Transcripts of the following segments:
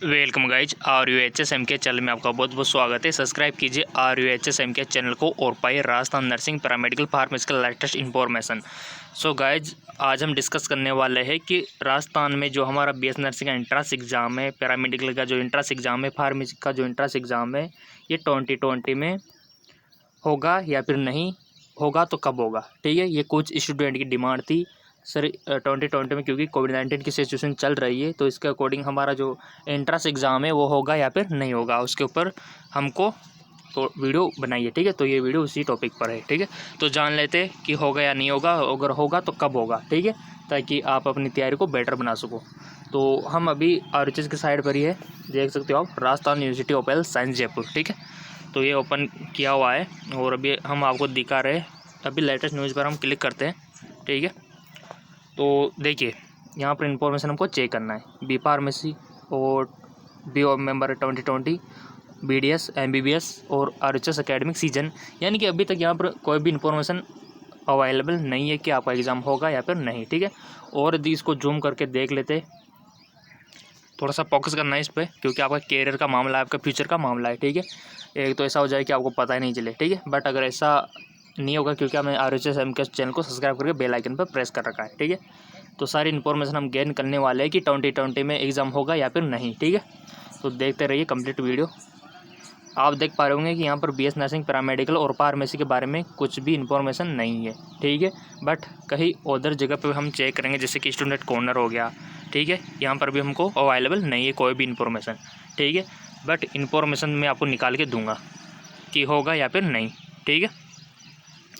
Welcome guys RUHSM के channel में आपका बहुत बहुत स्वागत है। सब्सक्राइब कीजिए RUHSM के चैनल को और पाइए Rajasthan nursing paramedical pharmaceutical latest information. So guys आज हम डिस्कस करने वाले हैं कि राजस्थान में जो हमारा BS नर्सिंग का एंट्रेंस एग्ज़ाम है, पैरामेडिकल का जो एंट्रेंस एग्ज़ाम है, फार्मेसी का जो एंट्रेंस एग्ज़ाम है, ये 2020 में होगा या फिर नहीं होगा, तो कब होगा। ठीक है, ये कुछ स्टूडेंट की डिमांड थी सर 2020 में, क्योंकि कोविड-19 की सिचुएशन चल रही है, तो इसके अकॉर्डिंग हमारा जो एंट्रेंस एग्ज़ाम है वो होगा या फिर नहीं होगा, उसके ऊपर हमको तो वीडियो बनाइए। ठीक है, तो ये वीडियो उसी टॉपिक पर है। ठीक है, तो जान लेते कि होगा या नहीं होगा, अगर होगा तो कब होगा। ठीक है, ताकि आप अपनी तैयारी को बेटर बना सको। तो हम अभी RHS की साइड पर ही है, देख सकते हो आप, Rajasthan university of health science Jaipur. ठीक है, तो ये ओपन किया हुआ है और अभी हम आपको दिखा रहे हैं। अभी लेटेस्ट न्यूज़ पर हम क्लिक करते हैं। ठीक है, तो देखिए यहाँ पर इन्फॉर्मेशन हमको चेक करना है। बी फार्मेसी और बी मेंबर 2020, BDS, MBBS और RHS एकेडमिक सीजन, यानी कि अभी तक यहाँ पर कोई भी इन्फॉर्मेशन अवेलेबल नहीं है कि आपका एग्ज़ाम होगा या फिर नहीं। ठीक है, और यदि इसको जूम करके देख लेते, थोड़ा सा फोकस करना है इस पर, क्योंकि आपका कैरियर का मामला है, आपका फ्यूचर का मामला है। ठीक है, एक तो ऐसा हो जाए कि आपको पता ही नहीं चले। ठीक है, बट अगर ऐसा नहीं होगा, क्योंकि हमने RHSM के चैनल को सब्सक्राइब करके बेल आइकन पर प्रेस कर रखा है। ठीक है, तो सारी इन्फॉर्मेशन हम गेन करने वाले हैं कि 2020 में एग्ज़ाम होगा या फिर नहीं। ठीक है, तो देखते रहिए कंप्लीट वीडियो। आप देख पा रहे होंगे कि यहाँ पर BS नर्सिंग, पैरामेडिकल और फार्मेसी के बारे में कुछ भी इन्फॉर्मेशन नहीं है। ठीक है, बट कहीं उधर जगह पर हम चेक करेंगे, जैसे कि स्टूडेंट कॉर्नर हो गया। ठीक है, यहाँ पर भी हमको अवेलेबल नहीं है कोई भी इन्फॉर्मेशन। ठीक है, बट इन्फॉर्मेशन मैं आपको निकाल के दूंगा कि होगा या फिर नहीं। ठीक है,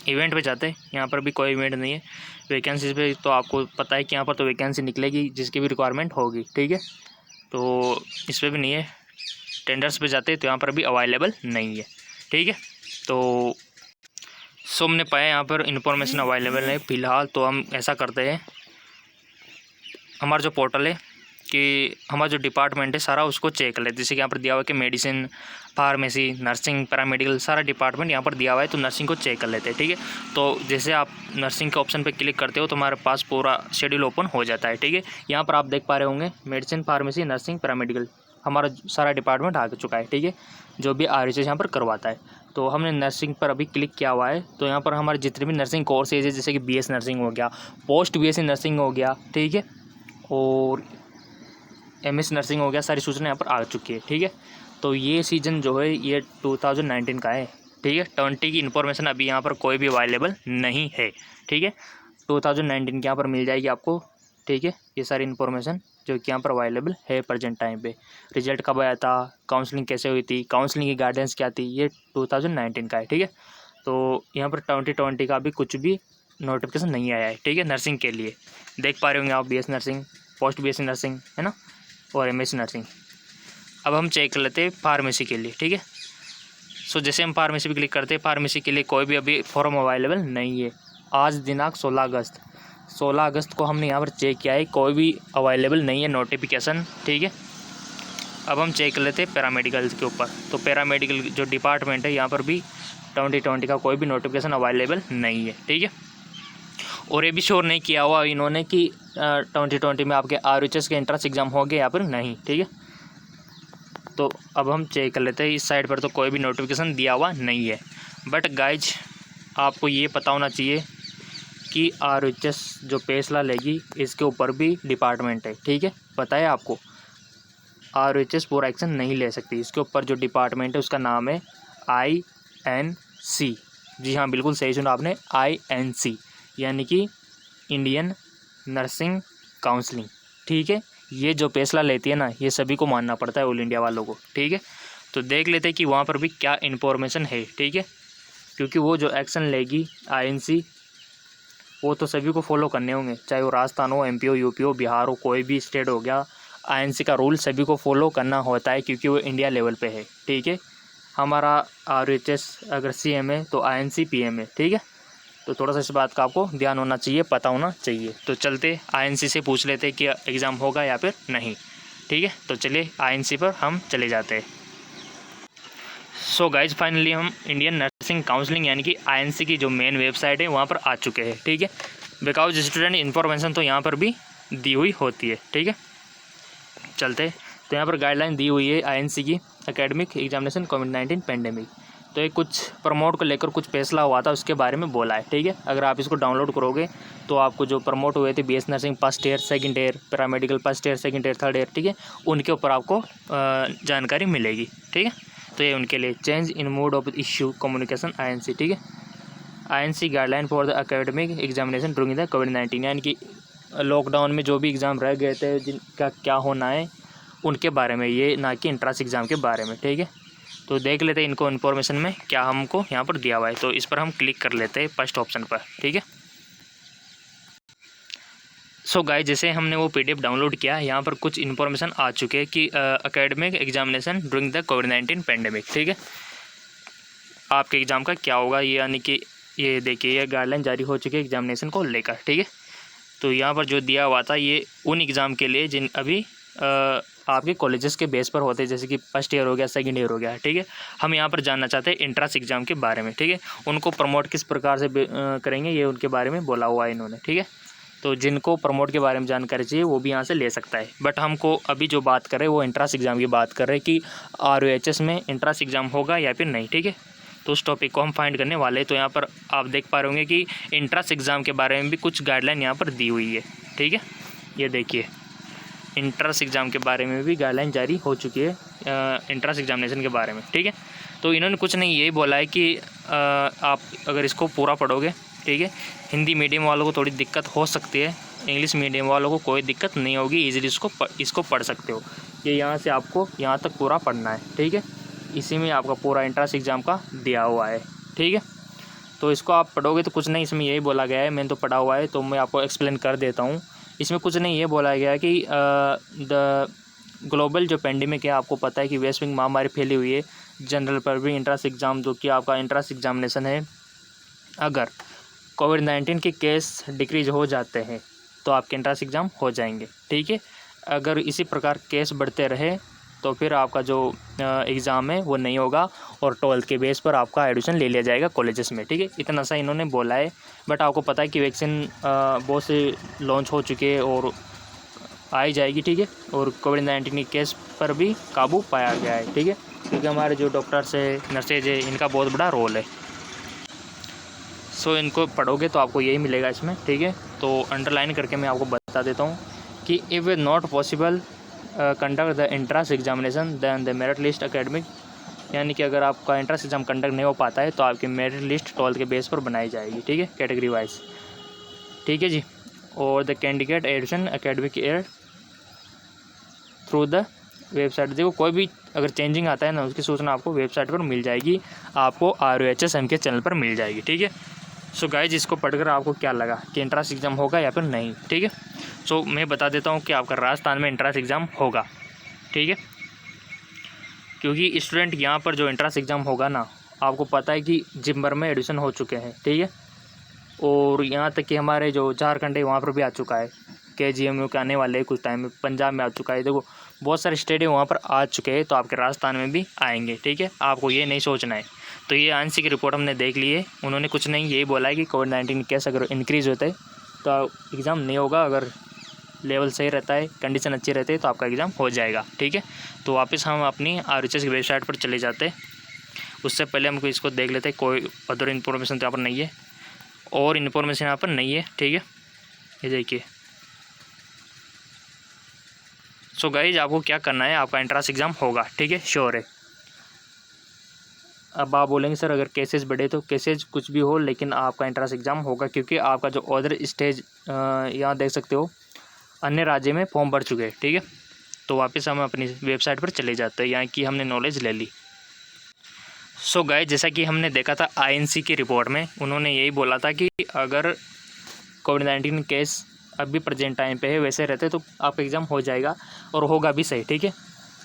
इवेंट पे जाते हैं। यहाँ पर भी कोई इवेंट नहीं है। वैकेंसीज पे तो आपको पता है कि यहाँ पर तो वैकेंसी निकलेगी जिसकी भी रिक्वायरमेंट होगी। ठीक है, तो इस पर भी नहीं है। टेंडर्स पे जाते हैं तो यहाँ पर भी अवेलेबल नहीं है। ठीक है, तो सो हमने पाया यहाँ पर इन्फॉर्मेशन अवेलेबल है फ़िलहाल। तो हम ऐसा करते हैं, हमारा जो पोर्टल है कि हमारा जो डिपार्टमेंट है सारा उसको चेक कर लेते। जैसे कि यहाँ पर दिया हुआ है कि मेडिसिन, फार्मेसी, नर्सिंग, पैरामेडिकल, सारा डिपार्टमेंट यहाँ पर दिया हुआ है, तो नर्सिंग को चेक कर लेते हैं। ठीक है, तो जैसे आप नर्सिंग के ऑप्शन पे क्लिक करते हो तो हमारे पास पूरा शेड्यूल ओपन हो जाता है। ठीक है, यहाँ पर आप देख पा रहे होंगे मेडिसिन, फार्मेसी, नर्सिंग, पैरामेडिकल, हमारा सारा डिपार्टमेंट आ चुका है। ठीक है, जो भी RHS यहाँ पर करवाता है। तो हमने नर्सिंग पर अभी क्लिक किया हुआ है, तो यहाँ पर हमारे जितने भी नर्सिंग कोर्सेज है, जैसे कि BS नर्सिंग हो गया, पोस्ट BSc नर्सिंग हो गया, ठीक है, और MS नर्सिंग हो गया, सारी सूचना यहाँ पर आ चुकी है। ठीक है, तो ये सीज़न जो है ये 2019 का है। ठीक है, 20 की इन्फॉर्मेशन अभी यहाँ पर कोई भी अवेलेबल नहीं है। ठीक है, 2019 की यहाँ पर मिल जाएगी आपको। ठीक है, ये सारी इन्फॉर्मेशन जो कि यहाँ पर अवेलेबल है प्रेजेंट टाइम पे। रिजल्ट कब आया था, काउंसलिंग कैसे हुई थी, काउंसलिंग की गाइडेंस क्या थी, ये 2019 का है। ठीक है, तो यहाँ पर 2020 का भी कुछ भी नोटिफिकेशन नहीं आया है। ठीक है, नर्सिंग के लिए देख पा रहे होंगे आप, BS nursing, post BSc nursing, है ना, और MS नर्सिंग। अब हम चेक कर लेते हैं फार्मेसी के लिए। ठीक है, सो जैसे हम फार्मेसी पे क्लिक करते हैं, फार्मेसी के लिए कोई भी अभी फॉर्म अवेलेबल नहीं है। आज दिनांक 16 अगस्त को हमने यहाँ पर चेक किया है, कोई भी अवेलेबल नहीं है नोटिफिकेशन। ठीक है, अब हम चेक कर लेते हैं पैरामेडिकल के ऊपर। तो पैरामेडिकल जो डिपार्टमेंट है यहाँ पर भी 2020 का कोई भी नोटिफिकेशन अवेलेबल नहीं है। ठीक है, और ये भी श्योर नहीं किया हुआ इन्होंने कि 2020 में आपके RHS के एंट्रेंस एग्ज़ाम हो गए या फिर नहीं। ठीक है, तो अब हम चेक कर लेते हैं। इस साइड पर तो कोई भी नोटिफिकेशन दिया हुआ नहीं है। बट गाइज आपको ये पता होना चाहिए कि RHS जो फैसला लेगी इसके ऊपर भी डिपार्टमेंट है। ठीक है, पता है आपको, RHS पूरा एक्शन नहीं ले सकती। इसके ऊपर जो डिपार्टमेंट है उसका नाम है INC। जी हाँ, बिल्कुल सही सुना आपने, INC, यानी कि इंडियन नर्सिंग काउंसलिंग। ठीक है, ये जो फैसला लेती है ना, ये सभी को मानना पड़ता है, ऑल इंडिया वालों को। ठीक है, तो देख लेते हैं कि वहाँ पर भी क्या इन्फॉर्मेशन है। ठीक है, क्योंकि वो जो एक्शन लेगी INC, वो तो सभी को फॉलो करने होंगे, चाहे वो राजस्थान हो, MP हो, UP हो, बिहार हो, कोई भी स्टेट हो गया। INC का रूल सभी को फॉलो करना होता है, क्योंकि वो इंडिया लेवल पे है। ठीक है, हमारा RHS अगर CM है तो INC PM है। ठीक है, तो थोड़ा सा इस बात का आपको ध्यान होना चाहिए, पता होना चाहिए। तो चलते INC से पूछ लेते कि एग्ज़ाम होगा या फिर नहीं। ठीक है, तो चलिए INC पर हम चले जाते हैं। सो गाइज फाइनली हम इंडियन नर्सिंग काउंसलिंग यानी कि INC की जो मेन वेबसाइट है वहाँ पर आ चुके हैं। ठीक है, बिकॉज स्टूडेंट इन्फॉर्मेशन तो यहाँ पर भी दी हुई होती है। ठीक है, चलते तो यहाँ पर गाइडलाइन दी हुई है आईएनसी की, एकेडमिक एग्जामिनेशन कोविड-19 पेंडेमिक। तो ये कुछ प्रमोट को लेकर कुछ फैसला हुआ था, उसके बारे में बोला है, ठीक है। अगर आप इसको डाउनलोड करोगे तो आपको जो प्रमोट हुए थे BS nursing first year, second year, paramedical first year, second year, third year, ठीक है, उनके ऊपर आपको जानकारी मिलेगी, ठीक है। तो ये उनके लिए change in mode of issue communication INC, ठीक है। INC guideline for the academic examination during the कोविड-19, यानी कि लॉकडाउन में जो भी एग्ज़ाम रह गए थे जिनका क्या होना है उनके बारे में, ये ना कि इंट्रांस एग्ज़ाम के बारे में, ठीक है। तो देख लेते हैं इनको इन्फॉर्मेशन में क्या हमको यहाँ पर दिया हुआ है। तो इस पर हम क्लिक कर लेते हैं फर्स्ट ऑप्शन पर, ठीक है। सो गाइस, जैसे हमने वो पीडीएफ डाउनलोड किया, यहाँ पर कुछ इन्फॉर्मेशन आ चुके हैं कि academic examination during the covid pandemic, ठीक है। आपके एग्ज़ाम का क्या होगा, ये यानी कि ये देखिए ये गाइडलाइन जारी हो चुकी है एग्जामिनेशन को लेकर, ठीक है। तो यहाँ पर जो दिया हुआ था ये उन एग्ज़ाम के लिए जिन अभी आपके कॉलेजेस के बेस पर होते हैं, जैसे कि फर्स्ट ईयर हो गया, सेकंड ईयर हो गया, ठीक है। हम यहाँ पर जानना चाहते हैं एंट्रेंस एग्ज़ाम के बारे में, ठीक है। उनको प्रमोट किस प्रकार से करेंगे ये उनके बारे में बोला हुआ है इन्होंने, ठीक है। तो जिनको प्रमोट के बारे में जानकारी चाहिए वो भी यहाँ से ले सकता है, बट हमको अभी जो बात कर रहे हैं वो एंट्रेंस एग्ज़ाम की बात कर रहे हैं कि ROHS में एंट्रेंस एग्ज़ाम होगा या फिर नहीं, ठीक है। तो उस टॉपिक को हम फाइंड करने वाले हैं। तो यहाँ पर आप देख पा रहे होंगे कि एंट्रेंस एग्ज़ाम के बारे में भी कुछ गाइडलाइन यहाँ पर दी हुई है, ठीक है। ये देखिए एंट्रेंस एग्ज़ाम के बारे में भी गाइडलाइन जारी हो चुकी है एंट्रेंस एग्जामिनेशन के बारे में, ठीक है। तो इन्होंने कुछ नहीं यही बोला है कि आप अगर इसको पूरा पढ़ोगे, ठीक है, हिंदी मीडियम वालों को थोड़ी दिक्कत हो सकती है, इंग्लिश मीडियम वालों को कोई दिक्कत नहीं होगी, ईजिली इसको पढ़ सकते हो। ये यहाँ से आपको यहाँ तक पूरा पढ़ना है, ठीक है। इसी में आपका पूरा एंट्रेंस एग्ज़ाम का दिया हुआ है, ठीक है। तो इसको आप पढ़ोगे तो कुछ नहीं, इसमें यही बोला गया है, मैंने तो पढ़ा हुआ है तो मैं आपको एक्सप्लेन कर देता हूँ। इसमें कुछ नहीं ये बोला गया है कि द ग्लोबल जो पेंडेमिक है, आपको पता है कि वैश्विक महामारी फैली हुई है, जनरल पर भी एंट्रेंस एग्ज़ाम जो कि आपका एंट्रेंस एग्जामिनेशन है, अगर कोविड-19 के केस डिक्रीज हो जाते हैं तो आपके एंट्रेंस एग्ज़ाम हो जाएंगे, ठीक है। अगर इसी प्रकार केस बढ़ते रहे तो फिर आपका जो एग्ज़ाम है वो नहीं होगा और 12th के बेस पर आपका एडमिशन ले लिया जाएगा कॉलेजेस में, ठीक है। इतना सा इन्होंने बोला है, बट आपको पता है कि वैक्सीन बहुत से लॉन्च हो चुके हैं और आई जाएगी, ठीक है। और कोविड-19 के केस पर भी काबू पाया गया है, ठीक है, क्योंकि हमारे जो डॉक्टर्स है, नर्सेज है, इनका बहुत बड़ा रोल है। सो इनको पढ़ोगे तो आपको यही मिलेगा इसमें, ठीक है। तो अंडरलाइन करके मैं आपको बता देता हूँ कि if not possible conduct the entrance examination then the merit list academic, यानी कि अगर आपका एंट्रेंस एग्ज़ाम कंडक्ट नहीं हो पाता है तो आपकी मेरिट लिस्ट 12th के बेस पर बनाई जाएगी, ठीक है, कैटेगरी वाइज, ठीक है जी। और the candidate admission academic year through the website, देखो कोई भी अगर चेंजिंग आता है ना उसकी सूचना आपको वेबसाइट पर मिल जाएगी, आपको ROHS के चैनल पर मिल जाएगी, ठीक है। सो गाइज, इसको पढ़कर आपको क्या लगा कि एंट्रेंस एग्ज़ाम होगा या फिर नहीं, ठीक है। सो मैं बता देता हूँ कि आपका राजस्थान में एंट्रेंस एग्ज़ाम होगा, ठीक है, क्योंकि स्टूडेंट यहाँ पर जो एंट्रेंस एग्ज़ाम होगा ना, आपको पता है कि जिम्बर में एडमिशन हो चुके हैं, ठीक है। और यहाँ तक कि हमारे जो झारखंड है वहाँ पर भी आ चुका है, KGMU के आने वाले कुछ टाइम में, पंजाब में आ चुका है, देखो बहुत सारे स्टेट वहाँ पर आ चुके हैं, तो आपके राजस्थान में भी आएंगे, ठीक है। आपको ये नहीं सोचना है। तो ये आईएनसी की रिपोर्ट हमने देख ली है, उन्होंने कुछ नहीं यही बोला है कि कोविड-19 केस अगर इंक्रीज़ होता है तो एग्ज़ाम नहीं होगा, अगर लेवल सही रहता है, कंडीशन अच्छी रहती है तो आपका एग्ज़ाम हो जाएगा, ठीक है। तो वापस हम अपनी ROHS की वेबसाइट पर चले जाते हैं। उससे पहले हमको इसको देख लेते हैं, कोई अदर इन्फॉर्मेशन तो यहाँ पर नहीं है, और इन्फॉर्मेशन यहाँ पर नहीं है, ठीक है। ये देखिए, सो गाइज आपको क्या करना है, आपका एंट्रेंस एग्ज़ाम होगा, ठीक है, श्योर है। अब आप बोलेंगे सर अगर केसेस बढ़े, तो केसेस कुछ भी हो लेकिन आपका एंट्रेंस एग्ज़ाम होगा, क्योंकि आपका जो अदर स्टेज यहाँ देख सकते हो अन्य राज्य में फॉर्म भर चुके हैं, ठीक है। तो वापस हम अपनी वेबसाइट पर चले जाते हैं, यहाँ की हमने नॉलेज ले ली। सो गाइस, जैसा कि हमने देखा था आईएनसी की रिपोर्ट में, उन्होंने यही बोला था कि अगर कोविड-19 केस अभी प्रेजेंट टाइम पे है वैसे रहते तो आपका एग्ज़ाम हो जाएगा और होगा भी सही, ठीक है।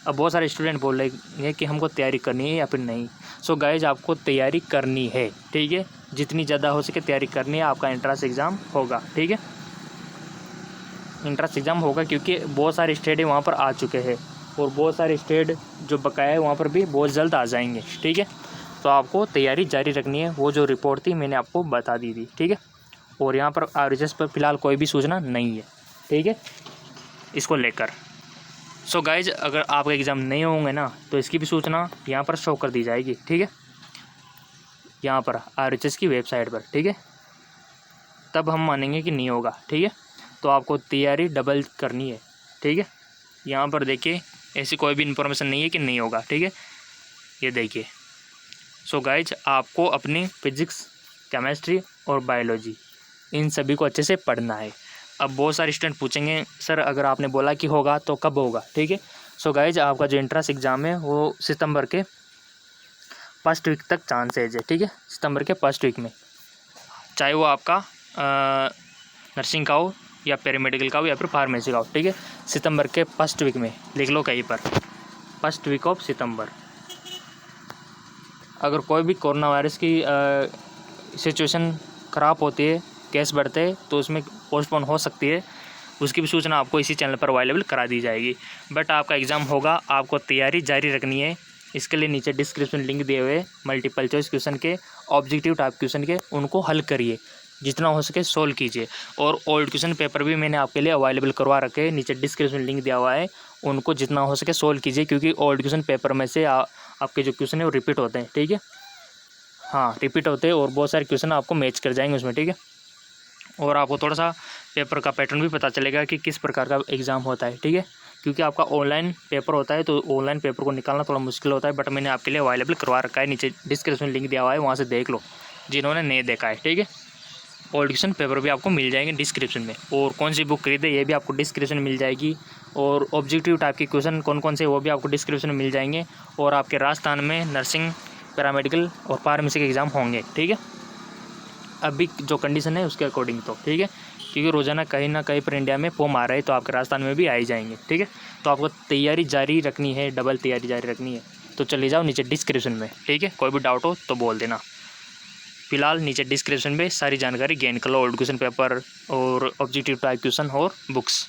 अब बहुत सारे स्टूडेंट बोल रहे हैं कि हमको तैयारी करनी है या फिर नहीं। सो गाइज, आपको तैयारी करनी है, ठीक है, जितनी ज़्यादा हो सके तैयारी करनी है, आपका एंट्रेंस एग्ज़ाम होगा, ठीक है। एंट्रेंस एग्ज़ाम होगा क्योंकि बहुत सारे स्टेट वहाँ पर आ चुके हैं और बहुत सारे स्टेट जो बकाया है वहाँ पर भी बहुत जल्द आ जाएंगे, ठीक है। तो आपको तैयारी जारी रखनी है, वो जो रिपोर्ट थी मैंने आपको बता दी थी, ठीक है। और यहाँ पर ROHS पर फ़िलहाल कोई भी सूचना नहीं है, ठीक है, इसको लेकर। सो गाइज अगर आपका एग्ज़ाम नहीं होंगे ना तो इसकी भी सूचना यहाँ पर शो कर दी जाएगी, ठीक है, यहाँ पर RHS की वेबसाइट पर, ठीक है। तब हम मानेंगे कि नहीं होगा, ठीक है। तो आपको तैयारी डबल करनी है, ठीक है। यहाँ पर देखिए ऐसी कोई भी इन्फॉर्मेशन नहीं है कि नहीं होगा, ठीक है, ये देखिए। सो गाइज आपको अपनी फिजिक्स, केमिस्ट्री और बायोलॉजी इन सभी को अच्छे से पढ़ना है। अब बहुत सारे स्टूडेंट पूछेंगे सर अगर आपने बोला कि होगा तो कब होगा, ठीक है। सो गाइज आपका जो एंट्रेंस एग्ज़ाम है वो सितंबर के फर्स्ट वीक तक चांसेज है, ठीक है, सितंबर के फर्स्ट वीक में, चाहे वो आपका नर्सिंग का हो या पैरामेडिकल का हो या फिर फार्मेसी का हो, ठीक है। सितंबर के फर्स्ट वीक में लिख लो कहीं पर, फर्स्ट वीक ऑफ सितंबर। अगर कोई भी कोरोना वायरस की सिचुएशन ख़राब होती है, केस बढ़ते हैं, तो उसमें पोस्टपोन हो सकती है, उसकी भी सूचना आपको इसी चैनल पर अवेलेबल करा दी जाएगी। बट आपका एग्ज़ाम होगा, आपको तैयारी जारी रखनी है। इसके लिए नीचे डिस्क्रिप्शन लिंक दिए हुए मल्टीपल चॉइस क्वेश्चन के, ऑब्जेक्टिव टाइप क्वेश्चन के, उनको हल करिए, जितना हो सके सोल्व कीजिए। और ओल्ड क्वेश्चन पेपर भी मैंने आपके लिए अवेलेबल करवा रखे हैं, नीचे डिस्क्रिप्शन लिंक दिया हुआ है, उनको जितना हो सके सोल्व कीजिए, क्योंकि ओल्ड क्वेश्चन पेपर में से आपके जो क्वेश्चन है वो रिपीट होते हैं, ठीक है, हाँ रिपीट होते हैं, और बहुत सारे क्वेश्चन आपको मैच कर जाएंगे उसमें, ठीक है। और आपको थोड़ा सा पेपर का पैटर्न भी पता चलेगा कि किस प्रकार का एग्ज़ाम होता है, ठीक है, क्योंकि आपका ऑनलाइन पेपर होता है तो ऑनलाइन पेपर को निकालना थोड़ा मुश्किल होता है। बट मैंने आपके लिए अवेलेबल करवा रखा है, नीचे डिस्क्रिप्शन लिंक दिया हुआ है, वहाँ से देख लो जिन्होंने नहीं देखा है, ठीक है। ओल्ड क्वेश्चन पेपर भी आपको मिल जाएंगे डिस्क्रिप्शन में, और कौन सी बुक खरीदे ये भी आपको डिस्क्रिप्शन में मिल जाएगी, और ऑब्जेक्टिव टाइप के क्वेश्चन कौन कौन से वो भी आपको डिस्क्रिप्शन में मिल जाएंगे। और आपके राजस्थान में नर्सिंग, पैरामेडिकल और फार्मेसी के एग्ज़ाम होंगे, ठीक है, अभी जो कंडीशन है उसके अकॉर्डिंग, तो ठीक है, क्योंकि रोज़ाना कहीं ना कहीं पर इंडिया में फॉर्म आ रहे हैं, तो आपके राजस्थान में भी आ ही जाएंगे, ठीक है। तो आपको तैयारी जारी रखनी है, डबल तैयारी जारी रखनी है। तो चले जाओ नीचे डिस्क्रिप्शन में, ठीक है, कोई भी डाउट हो तो बोल देना। फिलहाल नीचे डिस्क्रिप्शन में सारी जानकारी गेन कर लो, ओल्ड क्वेश्चन पेपर और ऑब्जेक्टिव टाइप क्वेश्चन और बुक्स।